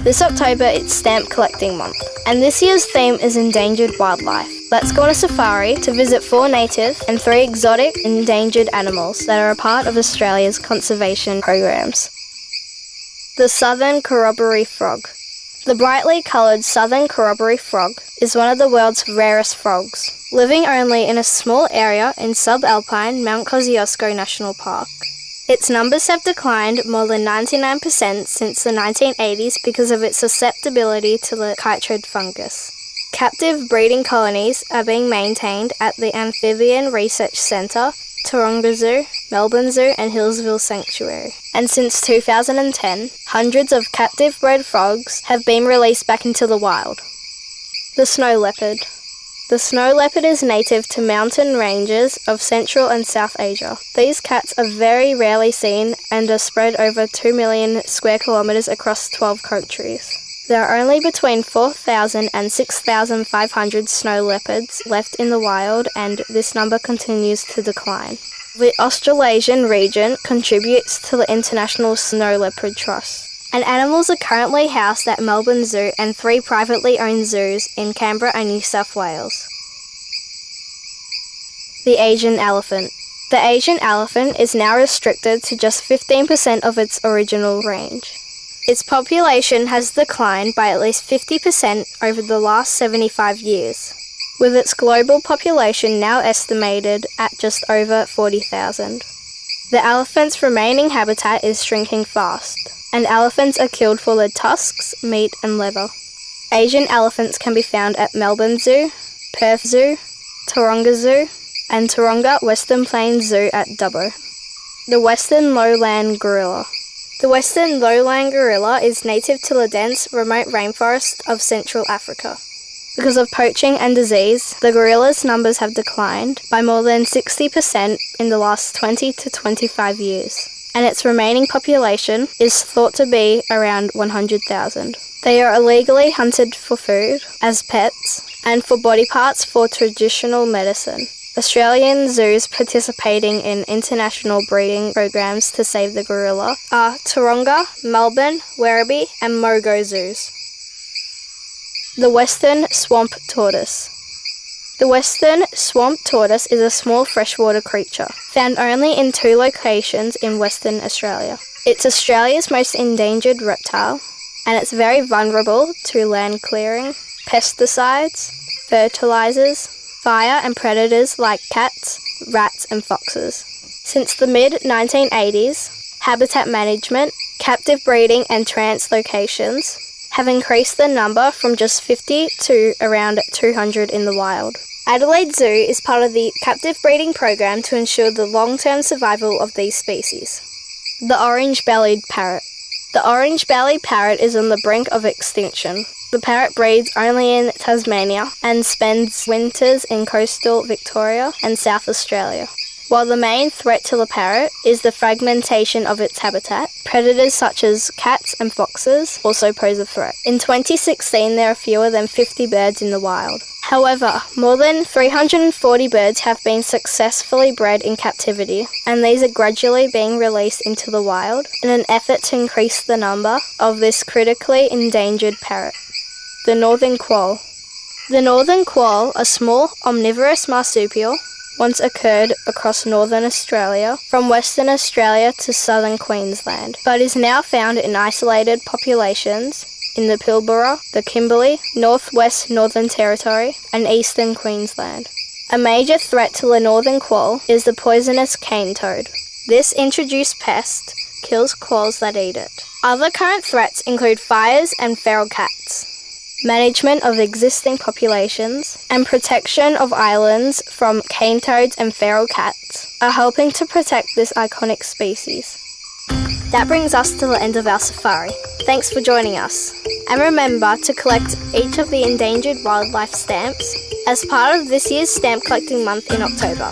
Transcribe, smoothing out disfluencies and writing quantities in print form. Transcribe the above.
This October it's stamp collecting month, and this year's theme is Endangered Wildlife. Let's go on a safari to visit 4 native and 3 exotic endangered animals that are a part of Australia's conservation programs. The southern corroboree frog. The brightly coloured southern corroboree frog is one of the world's rarest frogs, living only in a small area in subalpine Mount Kosciuszko National Park. Its numbers have declined more than 99% since the 1980s because of its susceptibility to the chytrid fungus. Captive breeding colonies are being maintained at the Amphibian Research Centre, Taronga Zoo, Melbourne Zoo and Hillsville Sanctuary. And since 2010, hundreds of captive bred frogs have been released back into the wild. The snow leopard. The snow leopard is native to mountain ranges of Central and South Asia. These cats are very rarely seen and are spread over 2 million square kilometres across 12 countries. There are only between 4,000 and 6,500 snow leopards left in the wild, and this number continues to decline. The Australasian region contributes to the International Snow Leopard Trust, and animals are currently housed at Melbourne Zoo and 3 privately owned zoos in Canberra and New South Wales. The Asian elephant. The Asian elephant is now restricted to just 15% of its original range. Its population has declined by at least 50% over the last 75 years, with its global population now estimated at just over 40,000. The elephant's remaining habitat is shrinking fast, and elephants are killed for their tusks, meat and leather. Asian elephants can be found at Melbourne Zoo, Perth Zoo, Taronga Zoo, and Taronga Western Plains Zoo at Dubbo. The western lowland gorilla. The western lowland gorilla is native to the dense, remote rainforest of Central Africa. Because of poaching and disease, the gorilla's numbers have declined by more than 60% in the last 20 to 25 years, and its remaining population is thought to be around 100,000. They are illegally hunted for food, as pets, and for body parts for traditional medicine. Australian zoos participating in international breeding programs to save the gorilla are Taronga, Melbourne, Werribee and Mogo zoos. The western swamp tortoise. The western swamp tortoise is a small freshwater creature, found only in 2 locations in Western Australia. It's Australia's most endangered reptile, and it's very vulnerable to land clearing, pesticides, fertilisers, fire and predators like cats, rats and foxes. Since the mid-1980s, habitat management, captive breeding and translocations have increased the number from just 50 to around 200 in the wild. Adelaide Zoo is part of the captive breeding program to ensure the long-term survival of these species. The orange-bellied parrot. The orange-bellied parrot is on the brink of extinction. The parrot breeds only in Tasmania and spends winters in coastal Victoria and South Australia. While the main threat to the parrot is the fragmentation of its habitat, predators such as cats and foxes also pose a threat. In 2016, there are fewer than 50 birds in the wild. However, more than 340 birds have been successfully bred in captivity, and these are gradually being released into the wild in an effort to increase the number of this critically endangered parrot. The northern quoll. The northern quoll, a small omnivorous marsupial, once occurred across northern Australia from Western Australia to southern Queensland, but is now found in isolated populations in the Pilbara, the Kimberley, northwest Northern Territory and eastern Queensland. A major threat to the northern quoll is the poisonous cane toad. This introduced pest kills quolls that eat it. Other current threats include fires and feral cats, management of existing populations, and protection of islands from cane toads and feral cats are helping to protect this iconic species. That brings us to the end of our safari. Thanks for joining us. And remember to collect each of the endangered wildlife stamps as part of this year's stamp collecting month in October.